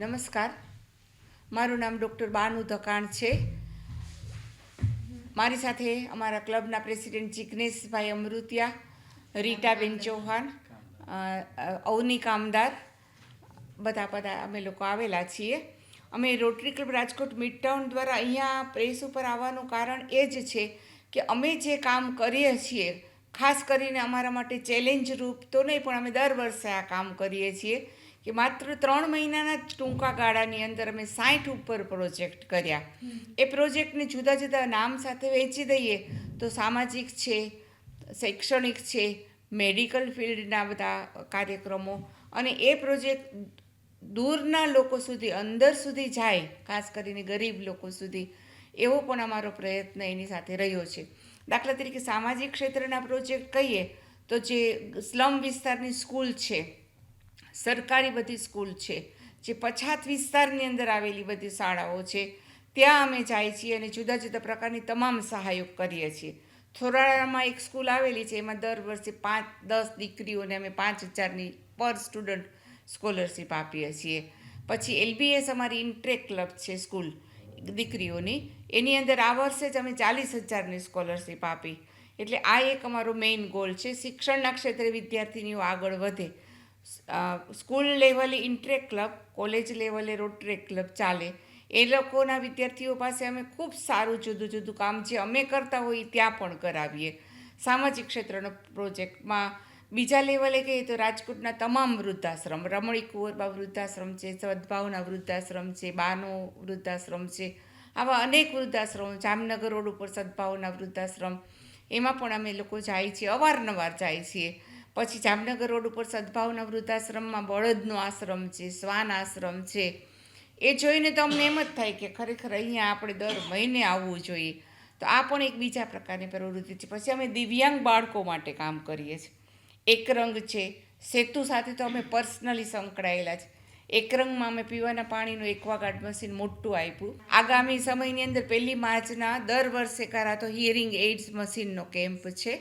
નમસ્કાર, મારું નામ ડૉક્ટર બાનુ ધકાણ છે. મારી સાથે અમારા ક્લબના પ્રેસિડેન્ટ જિગ્નેશભાઈ અમૃતિયા, રીટાબેન ચૌહાણ, અવની કામદાર, બધા અમે લોકો આવેલા છીએ. અમે રોટરી ક્લબ રાજકોટ મિડટાઉન દ્વારા અહીંયા પ્રેસ ઉપર આવવાનું કારણ એ જ છે કે અમે જે કામ કરીએ છીએ, ખાસ કરીને અમારા માટે ચેલેન્જ રૂપ તો નહીં, પણ અમે દર વર્ષે આ કામ કરીએ છીએ કે માત્ર 3 મહિનાના જ ટૂંકા ગાળાની અંદર અમે 60 ઉપર પ્રોજેક્ટ કર્યા. એ પ્રોજેક્ટને જુદા જુદા નામ સાથે વહેંચી દઈએ તો સામાજિક છે, શૈક્ષણિક છે, મેડિકલ ફિલ્ડના બધા કાર્યક્રમો, અને એ પ્રોજેક્ટ દૂરના લોકો સુધી, અંદર સુધી જાય, ખાસ કરીને ગરીબ લોકો સુધી, એવો પણ અમારો પ્રયત્ન એની સાથે રહ્યો છે. દાખલા તરીકે સામાજિક ક્ષેત્રના પ્રોજેક્ટ કહીએ તો જે સ્લમ વિસ્તારની સ્કૂલ છે, સરકારી બધી સ્કૂલ છે, જે પછાત વિસ્તારની અંદર આવેલી બધી શાળાઓ છે, ત્યાં અમે જાય છીએ અને જુદા જુદા પ્રકારની તમામ સહાયો કરીએ છીએ. થોરાળામાં એક સ્કૂલ આવેલી છે, એમાં દર વર્ષે 5-10 દીકરીઓને અમે 5,000ની પર સ્ટુડન્ટ સ્કોલરશીપ આપીએ છીએ. પછી LBS અમારી ઇન્ટ્રેક ક્લબ છે સ્કૂલ દીકરીઓની, એની અંદર આ વર્ષે જ અમે 40,000ની સ્કોલરશીપ આપી. એટલે આ એક અમારો મેઇન ગોલ છે, શિક્ષણના ક્ષેત્રે વિદ્યાર્થીનીઓ આગળ વધે. સ્કૂલ લેવલે ઇન્ટ્રેક ક્લબ, કોલેજ લેવલે રોટરી ક્લબ ચાલે. એ લોકોના વિદ્યાર્થીઓ પાસે અમે ખૂબ સારું જુદું જુદું કામ જે અમે કરતા હોઈએ ત્યાં પણ કરાવીએ. સામાજિક ક્ષેત્રનો પ્રોજેક્ટમાં બીજા લેવલે કહીએ તો રાજકોટના તમામ વૃદ્ધાશ્રમ, રમણી કુંવરબા વૃદ્ધાશ્રમ છે, સદભાવના વૃદ્ધાશ્રમ છે, બાનો વૃદ્ધાશ્રમ છે, આવા અનેક વૃદ્ધાશ્રમો, જામનગર રોડ ઉપર સદભાવના વૃદ્ધાશ્રમ, એમાં પણ અમે લોકો જાય છીએ, અવારનવાર જાય છીએ. પછી જામનગર રોડ ઉપર સદભાવના વૃદ્ધાશ્રમમાં બળદનો આશ્રમ છે, શ્વાન આશ્રમ છે. એ જોઈને તો અમને એમ જ થાય કે ખરેખર અહીંયા આપણે દર મહિને આવવું જોઈએ. તો આ પણ એક બીજા પ્રકારની પ્રવૃત્તિ છે. પછી અમે દિવ્યાંગ બાળકો માટે કામ કરીએ છીએ. એક રંગ છે, સેતુ સાથે તો અમે પર્સનલી સંકળાયેલા છે. એક રંગમાં અમે પીવાના પાણીનું એક્વાગાર્ડ મશીન મોટું આપ્યું. આગામી સમયની અંદર 1 માર્ચના દર વર્ષે કરાતો હિયરિંગ એઇડ્સ મશીનનો કેમ્પ છે.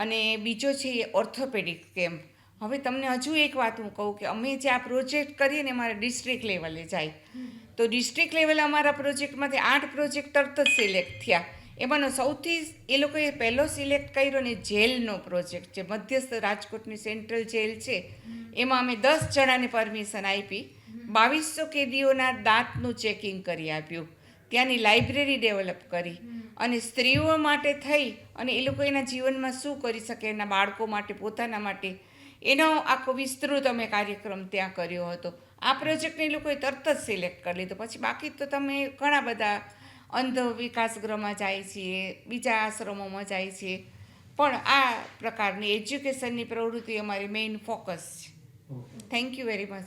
અને બીજો છે એ ઓર્થોપેડિક કેમ્પ. હવે તમને હજુ એક વાત હું કહું કે અમે જે આ પ્રોજેક્ટ કરીએ ને અમારા ડિસ્ટ્રિક્ટ લેવલે જાય, તો ડિસ્ટ્રિક્ટ લેવલે અમારા પ્રોજેક્ટમાંથી 8 પ્રોજેક્ટ તરત જ સિલેક્ટ થયા. એમાંનો સૌથી એ લોકોએ પહેલો સિલેક્ટ કર્યો ને જેલનો પ્રોજેક્ટ છે, મધ્યસ્થ રાજકોટની સેન્ટ્રલ જેલ છે, એમાં અમે 10 જણાને પરમિશન આપી, 2200 કેદીઓના દાંતનું ચેકિંગ કરી આપ્યું, ત્યાંની લાઇબ્રેરી ડેવલપ કરી, અને સ્ત્રીઓ માટે થઈ અને એ લોકો એના જીવનમાં શું કરી શકે, એના બાળકો માટે, પોતાના માટે, એનો આખો વિસ્તૃત અમે કાર્યક્રમ ત્યાં કર્યો હતો. આ પ્રોજેક્ટને એ લોકોએ તરત જ સિલેક્ટ કરી લીધો. પછી બાકી તો તમે ઘણા બધા અંધ વિકાસગૃહમાં જાય છીએ, બીજા આશ્રમોમાં જાય છીએ, પણ આ પ્રકારની એજ્યુકેશનની પ્રવૃત્તિ અમારી મેઇન ફોકસ છે. Thank you very much.